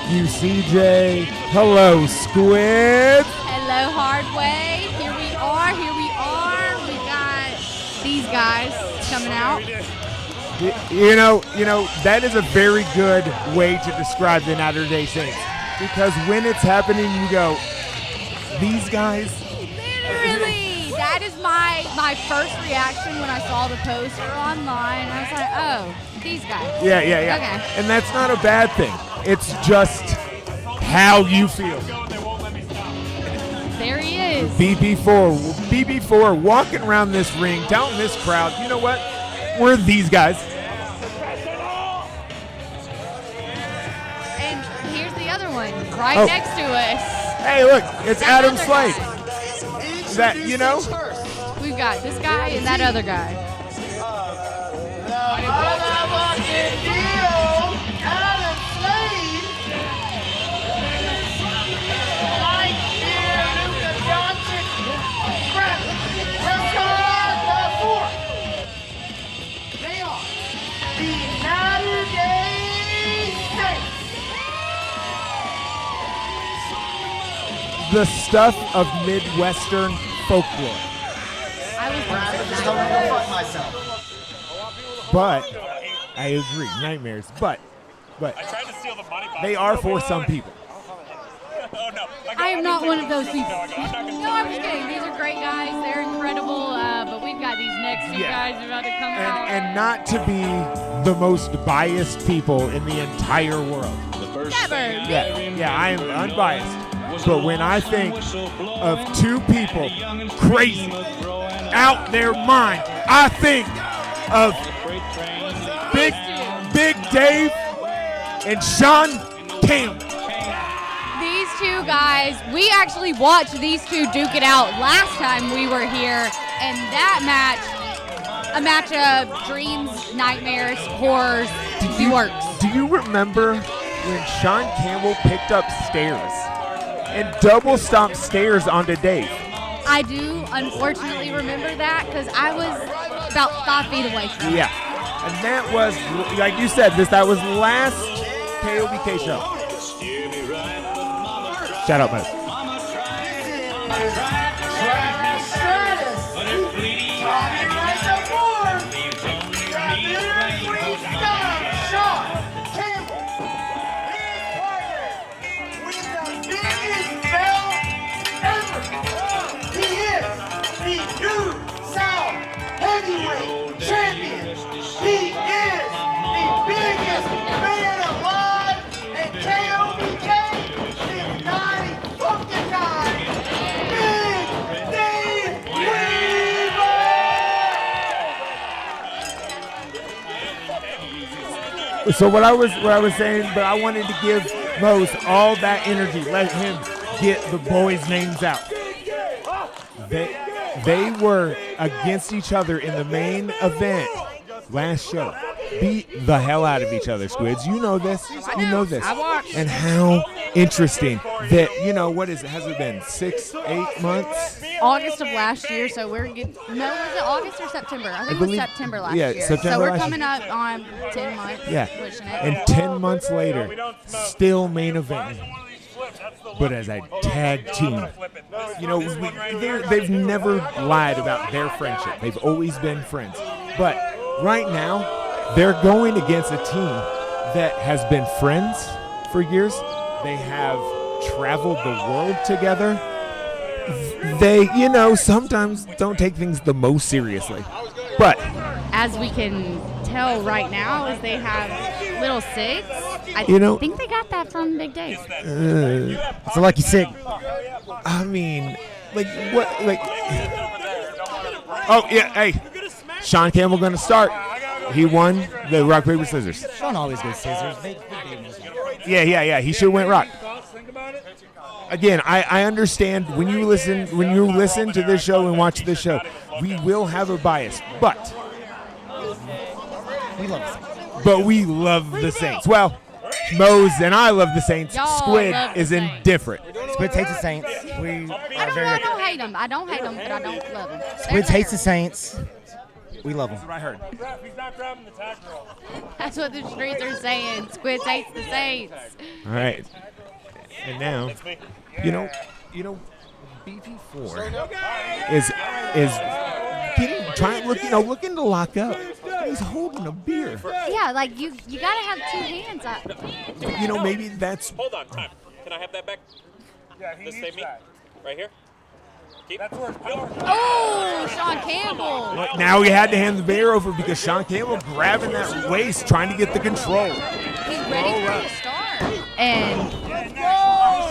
you, CJ. Hello, Squid. Hello, Hardway. Here we are. We got these guys coming out. You know, that is a very good way to describe the Naturday Saints. Because when it's happening, you go, these guys. Literally. That is my first reaction when I saw the poster online. I was like, oh, these guys. Yeah. Okay. And that's not a bad thing. It's just how you feel. There he is. BP4 walking around this ring, telling this crowd, you know what? We're these guys. And here's the other one right next to us. Hey, look, it's Adam Slade. Guy. That, you know? We've got this guy and that other guy. The stuff of Midwestern folklore. I was Just told me to go fuck myself. But, I agree, nightmares. But they are for some people. I am not one of those people. No, I'm just kidding. These are great guys. They're incredible. But we've got these next two guys about to come out. And not to be the most biased people in the entire world. Never. Yeah, I am unbiased. But when I think of two people crazy, out their mind, I think of Big Dave and Sean Campbell. These two guys, we actually watched these two duke it out last time we were here, and that match, a match of dreams, nightmares, horrors, the works. Do you remember when Sean Campbell picked up stairs and double stomped stairs onto Dave? I do unfortunately remember that because I was about 5 feet away from it. Yeah, and that was, like you said, that was last KOBK show. Shout out, Mike. Heavyweight champion. He is the biggest man alive, and KOBK is 90 fucking 9. Big Dave Weaver. So what I was saying, but I wanted to give Mose all that energy. Let him get the boys' names out. They were against each other in the main event last show. Beat the hell out of each other, Squids. You know this. You know this. I watched. And how interesting that, what is it? Has it been 6-8 months? August of last year, so we're getting, no, was it August or September? I think it was September last year. September so we're last coming up on 10 months. Yeah. Pushing it. And 10 months later, still main event. But as a tag team, they've never lied about their friendship. They've always been friends. But right now, they're going against a team that has been friends for years. They have traveled the world together. They, sometimes don't take things the most seriously. But as we can tell right now, is they have little Sigs. I think they got that from Big Dave. It's a lucky Sig. I mean, what? Oh, yeah, hey. Sean Campbell going to start. He won the rock, paper, scissors. Sean always goes scissors. Yeah. He should have went rock. Again, I understand when you listen to this show and watch this show, we will have a bias, but we love the Saints. Well, Mose and I love the Saints. Squid is indifferent. Squid hates the Saints. I don't hate them. I don't hate them, but I don't love them. Squid hates the Saints. We love That's him. what I heard. He's not grabbing the tag girl. That's what the streets are saying. Squid hates the Saints. All right. And now, That's me. you know, BP4 is looking to lock up. He's holding a beer. Yeah, like you gotta have two hands up. Maybe that's Hold on, time. Can I have that back? Yeah, he This needs say me? that. Right here? Keep. That's where his power Oh, Sean Campbell. But now he had to hand the beer over because Sean Campbell grabbing that waist, trying to get the control. He's ready for the start. And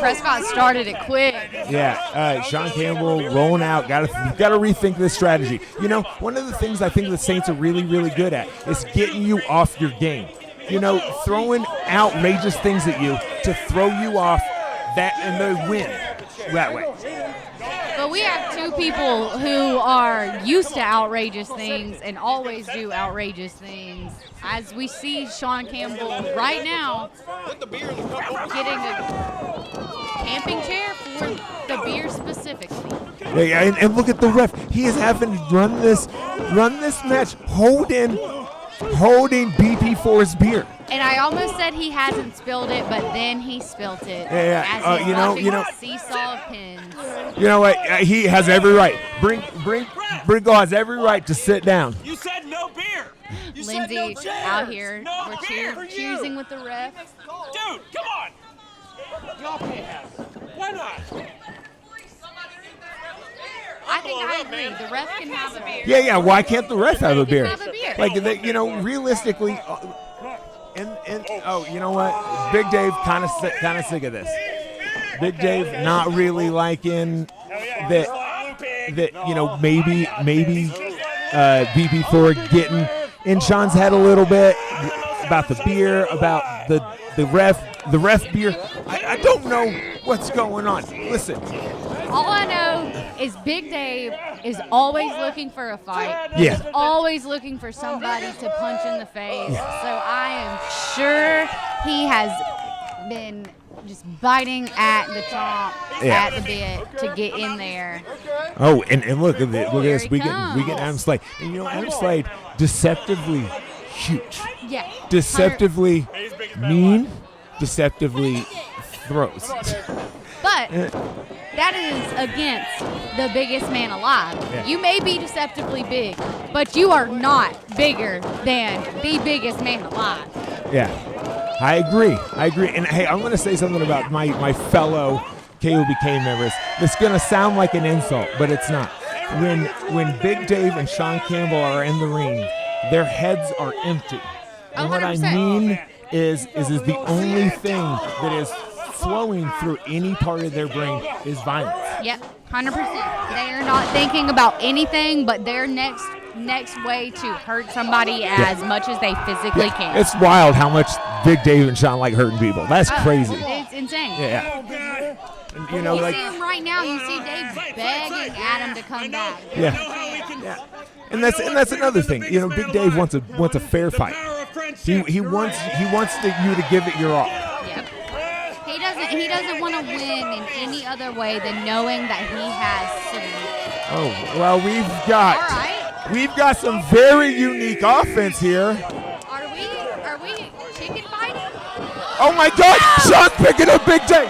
Prescott started it quick. Yeah, Sean Campbell rolling out. Got to rethink this strategy. One of the things I think the Saints are really, really good at is getting you off your game. Throwing outrageous things at you to throw you off that and they win that way. But we have two people who are used to outrageous things and always do outrageous things. As we see Sean Campbell right now getting a camping chair for the beer specifically. Yeah, and look at the ref. He is having to run this match holding BP4's beer. And I almost said he hasn't spilled it, but then he spilled it. Yeah. As he's watching the seesaw of pins. You know what? He has every right. Brinkle has every right to sit down. You said no beer. You Lindsay said no chairs. out here. No We're beer for you. cheersing with the ref. Dude, come on. Y'all can't have it. Why not? I think I agree. The ref can have a beer. Yeah. Why can't the ref have a beer? Have a beer. Like realistically, you know what? Big Dave kind of sick of this. Big Dave not really liking that maybe BP4 getting in Sean's head a little bit about the beer, about the ref beer. I don't know what's going on. Listen. All I know is Big Dave is always looking for a fight. Yeah. He's always looking for somebody to punch in the face. So I am sure he has been just biting at the chomp, at the bit to get in there. Oh, and look at this. Look at this. Here We he get comes. Adam Slade. And Adam Slade deceptively huge. Yeah. Deceptively mean, deceptively throws. But that is against the biggest man alive. Yeah. You may be deceptively big, but you are not bigger than the biggest man alive. Yeah, I agree. And hey, I'm going to say something about my fellow KOBK members. It's going to sound like an insult, but it's not. When Big Dave and Sean Campbell are in the ring, their heads are empty. And what I 100%. mean is the only thing that is flowing through any part of their brain is violence. Yep, 100%. They are not thinking about anything but their next way to hurt somebody as much as they physically can. It's wild how much Big Dave and Sean like hurting people. That's crazy. It's insane. Yeah. And, You see him right now. You see Dave begging Adam to come back. Yeah. And that's another thing. Big Dave wants a fair fight. He wants you to give it your all. Yep. He doesn't want to win in any other way than knowing that he has some. Oh, well, All right. we've got some very unique offense here. Are we chicken fighting? Oh my God! Sean picking up Big Dave.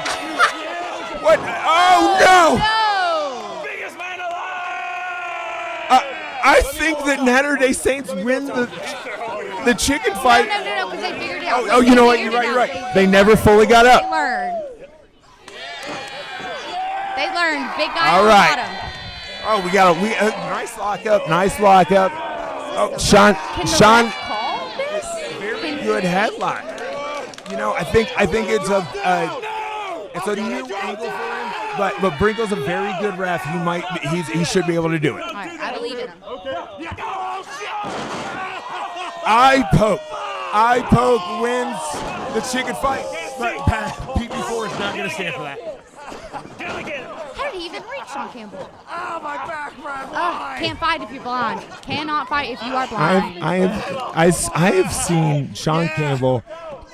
What? Oh no! No. Biggest man alive. I think that Naturday Saints win the chicken fight. No, because they figured it out. Oh, you know what? You're right. They never fully got They up. learned. Big guy All on right. the bottom. Oh, we got a nice lock up. Oh, Sean, Can the Sean, ref call this? very good headlock. I think it's a new angle for him. But Brinkle's a very good ref. He should be able to do it. All right, I believe in him. Eye poke wins the chicken fight. But PP4 is not going to stand for that. How did he even reach Sean Campbell? Oh, my back, my Can't fight if you're blind. Cannot fight if you are blind. I have seen Sean Campbell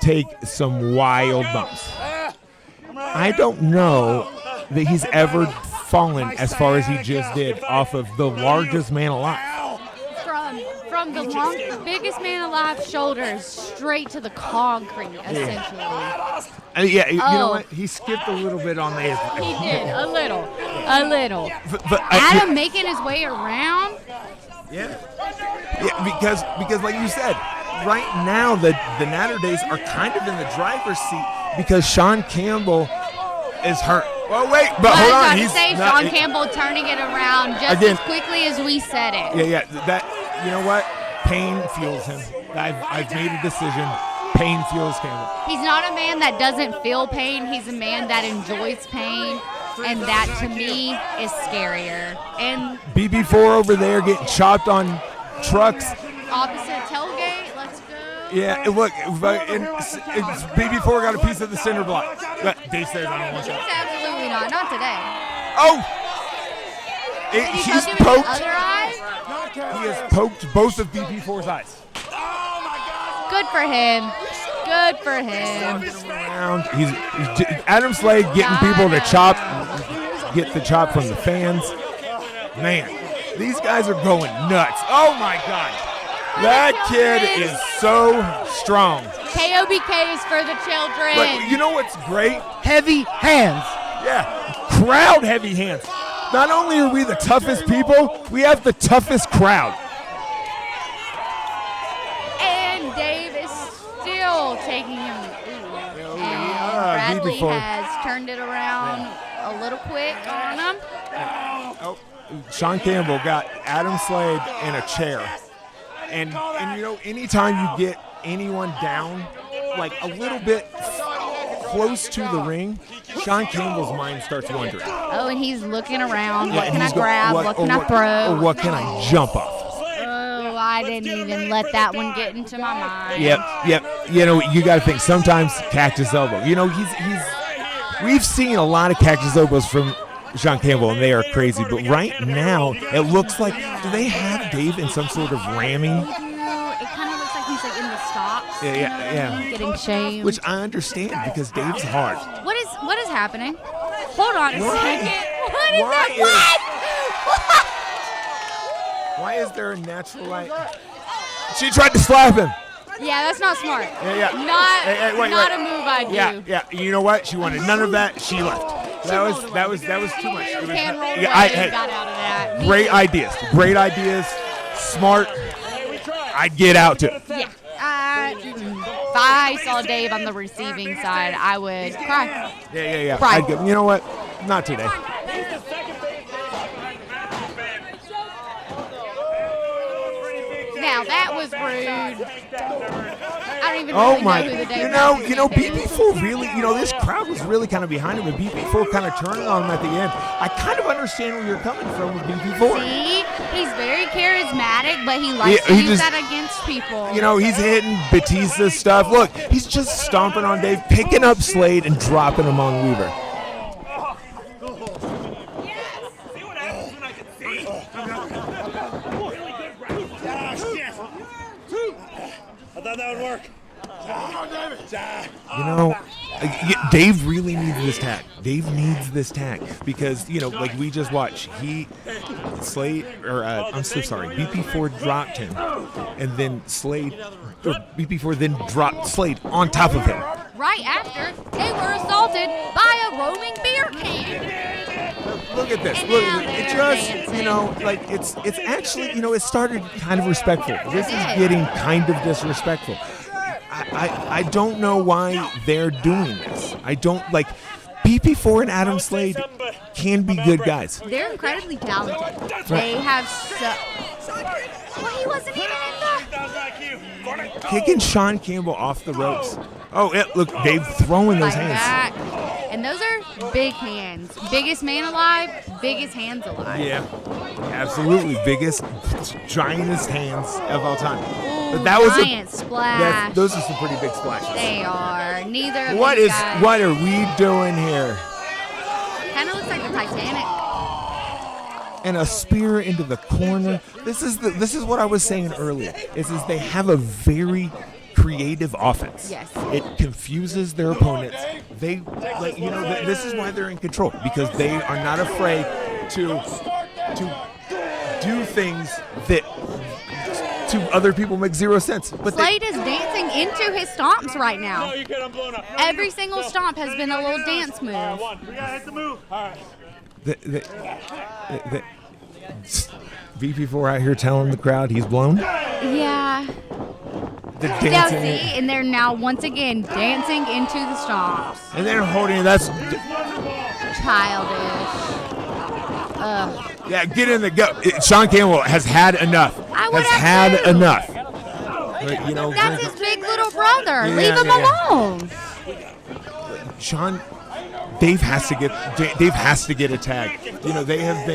take some wild bumps. I don't know that he's ever fallen as far as he just did off of the largest man alive. from the biggest man alive shoulders straight to the concrete, essentially. Yeah, you know what? He skipped a little bit on the. He did, a little. But Adam making his way around. Yeah, because like you said, right now the Naturdays are kind of in the driver's seat because Sean Campbell is hurt. Oh wait, but hold on, he's not, Sean Campbell turning it around just again, as quickly as we said it. Yeah, that you know what? Pain fuels him. I've made a decision. Pain fuels Campbell. He's not a man that doesn't feel pain. He's a man that enjoys pain, and that to me is scarier. And BP4 over there getting chopped on trucks. opposite tailgate, let's go. Yeah, look, it's BP4 got a piece of the center block. Dave says I don't want that. Absolutely not today. Oh! He's Did he poke him in poked. the other eye? He has poked both of BP4's eyes. Good for him. Good for him. He's Adam Slade getting people to get the chop from the fans. Man, these guys are going nuts. Oh my God. That kid is so strong. KOBK is for the children. But you know what's great? Heavy hands. Yeah, crowd heavy hands. Not only are we the toughest people, we have the toughest crowd. And Dave is still taking him. And Bradley BP4. has turned it around a little quick on him. Oh, Sean Campbell got Adam Slade in a chair. And you know, anytime you get anyone down, like a little bit close to the ring, Sean Campbell's mind starts wandering. Oh, and he's looking around. Yeah, What and can I he's going, grab? What can I throw? Or what can I jump off? Oh, I didn't even let that one get into my mind. Yep. You know, you got to think sometimes cactus elbow. You know, we've seen a lot of cactus elbows from Sean Campbell, and they are crazy. But right now, it looks like, do they have Dave in some sort of ramming? It kind of looks like he's like in the stocks. Yeah. Getting shamed. Which I understand because Dave's hard. What is happening? Hold on a second. What is Why that? Why is there a natural light? She tried to slap him. Yeah, that's not smart. Yeah. Not a move I do. Yeah. You know what? She wanted none of that. She left. That was too much. It was, Can roll away, got out of that. Great ideas. Smart. I'd get out too. Yeah. If I saw Dave on the receiving side, I would cry. Yeah. Right. You know what? Not today. Now that was rude. I don't even Oh really my! know who the Dave You know, BP4 really. You know, this crowd was really kind of behind him, and BP4 kind of turning on him at the end. I kind of understand where you're coming from with BP4. See, he's very charismatic, but he likes to use that against people. You know, he's hitting Batista stuff. Look, he's just stomping on Dave, picking up Slade and dropping him on Weaver. I thought that would work. You know, Dave really needs this tag. Dave needs this tag because, you know, like we just watched, BP4 dropped him, and then BP4 then dropped Slade on top of him. Right after they were assaulted by a roaming beer can. Look at this. And Look, now it they're just, dancing. you know, like it's actually, you know, it started kind of respectful. This is getting kind of disrespectful. I don't know why they're doing this. I don't like BP4 and Adam Slade can be good guys. They're incredibly talented. They have Well, he wasn't even in the Kicking Sean Campbell off the ropes. Oh, look, Dave throwing those hands. back. And those are big hands. Biggest man alive, biggest hands alive. Yeah, absolutely. Biggest, giantest hands of all time. Ooh, But that was giant splash. those are some pretty big splashes. They are. Neither of What these is? guys. What are we doing here? Kind of looks like the Titanic. And a spear into the corner. This is what I was saying earlier. Is they have a very creative offense. Yes. It confuses their opponents. They like, you know, this is why they're in control, because they are not afraid to do things that to other people make zero sense. But Slade is dancing into his stomps right now. No, you're good. I'm blown up. No, Every single stomp has been a little dance move. All right, one. We gotta hit the move. All right. BP4 out here telling the crowd he's blown. Yeah. The Now dancing. see, and they're now once again dancing into the stomps. And they're holding it. That's Childish. yeah. Get in the go. Sean Campbell has had enough. I would has have had too. enough. But, you know, That's his big little brother. Yeah, Leave him yeah. alone. Sean, Dave has to get a tag. You know, they have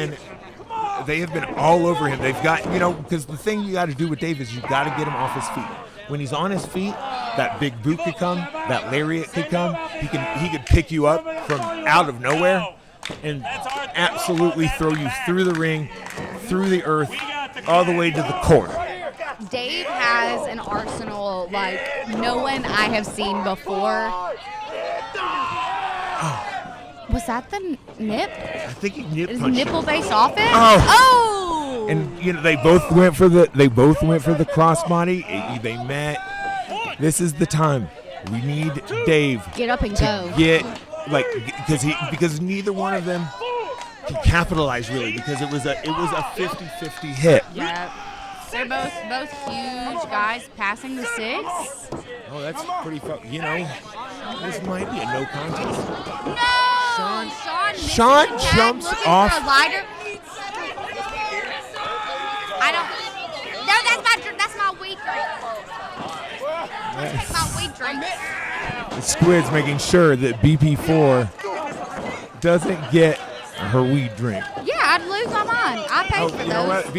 been all over him. They've got, you know, because the thing you got to do with Dave is you got to get him off his feet. When he's on his feet, that big boot could come, that lariat could come. He could pick you up from out of nowhere and absolutely throw you through the ring, through the earth, all the way to the corner. Dave has an arsenal like no one I have seen before. Was that the nip? I think he nip Is punched him. nipple based off it? Oh. Oh! And you know they both went for the crossbody. They met. This is the time. We need Dave Get up and to go. get because neither one of them can capitalize really because it was a 50-50 hit. Yeah. They're both huge guys passing the 6. Oh, that's pretty fun. You know, this might be a no contest. No! Sean missing the tag, jumps looking off. For a lighter. I don't. No, that's my weed drink. That's my weed drink. The Squid's making sure that BP4 doesn't get her weed drink. Yeah, I'd lose my mind. I paid for You know what? those.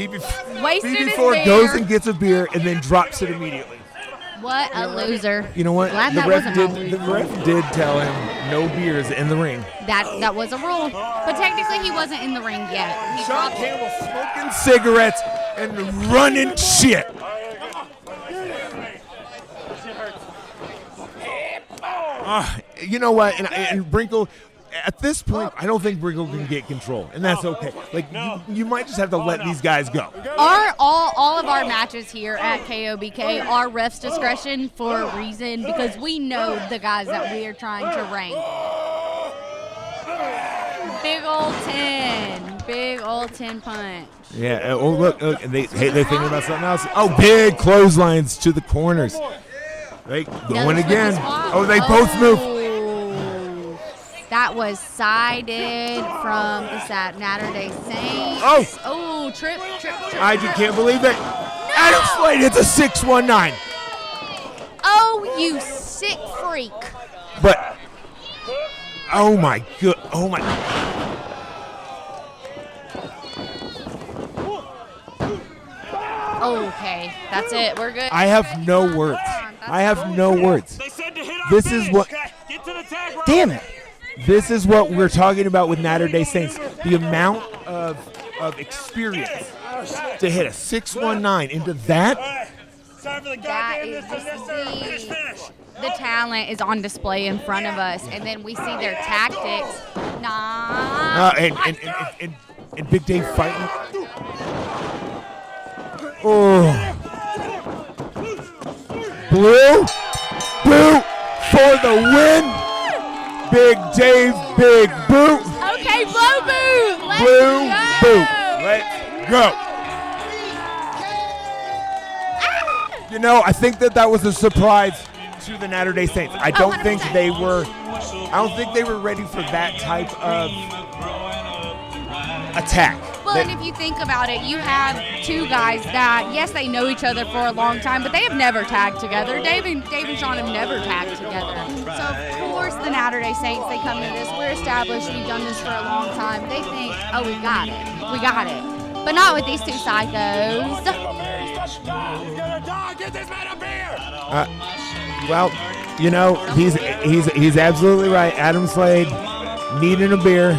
Wasted his BP4 beer. goes and gets a beer and then drops it immediately. What a loser. You know what? Glad The that ref wasn't my did. weed. The ref did tell him no beers in the ring. That was a rule. But technically he wasn't in the ring yet. He Sean dropped- Campbell smoking cigarettes and running shit. You know what? And Brinkle, at this point, I don't think Brinkle can get control, and that's okay. Like you might just have to let these guys go. All of our matches here at KOBK are ref's discretion for a reason because we know the guys that we are trying to rank. Big old 10 punch. Yeah. Oh look, they're thinking about something else. Oh, big clotheslines to the corners. They going again. Oh, they both move. That was sided from the Naturday Saints. Oh, trip. I just can't believe it. Adam Slade, it's a 619. Oh, you sick freak. But oh my god. Oh my. Okay, that's it. We're good. I have no words. I have no words. They said to hit our This finish. is what. Get to the tag. Right. Damn it. This is what we're talking about with Naturday Saints. The amount of experience to hit a 619 into that. Time for the That goddamn is finish. the talent is on display in front of us, and then we see their tactics. And Big Dave fighting. Oh. Blue boot for the win. Big Dave, big boot. Okay, blow boot. Let's Blue go. boot. Let's go. You know, I think that was a surprise to the Naturday Saints. I don't think 100%. they were ready for that type of attack. Well, and if you think about it, you have two guys that, yes, they know each other for a long time, but they have never tagged together. Dave and Sean have never tagged together. So, of course, the Naturday Saints, they come to this. We're established. We've done this for a long time. They think, oh, we got it. We got it. But not with these two psychos. Get this man a beer! Well, you know, he's absolutely right. Adam Slade needing a beer.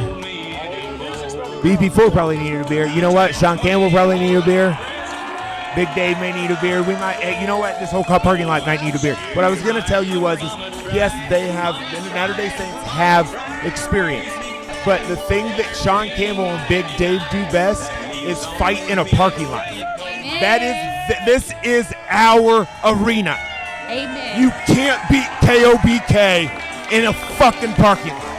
BP4 probably needed a beer. You know what? Sean Campbell probably needed a beer. Big Dave may need a beer. We might. You know what? This whole parking lot might need a beer. What I was going to tell you was, yes, they have. The Naturday Saints have experience, but the thing that Sean Campbell and Big Dave do best is fight in a parking lot. Amen. This is our arena. Amen. You can't beat KOBK in a fucking parking lot.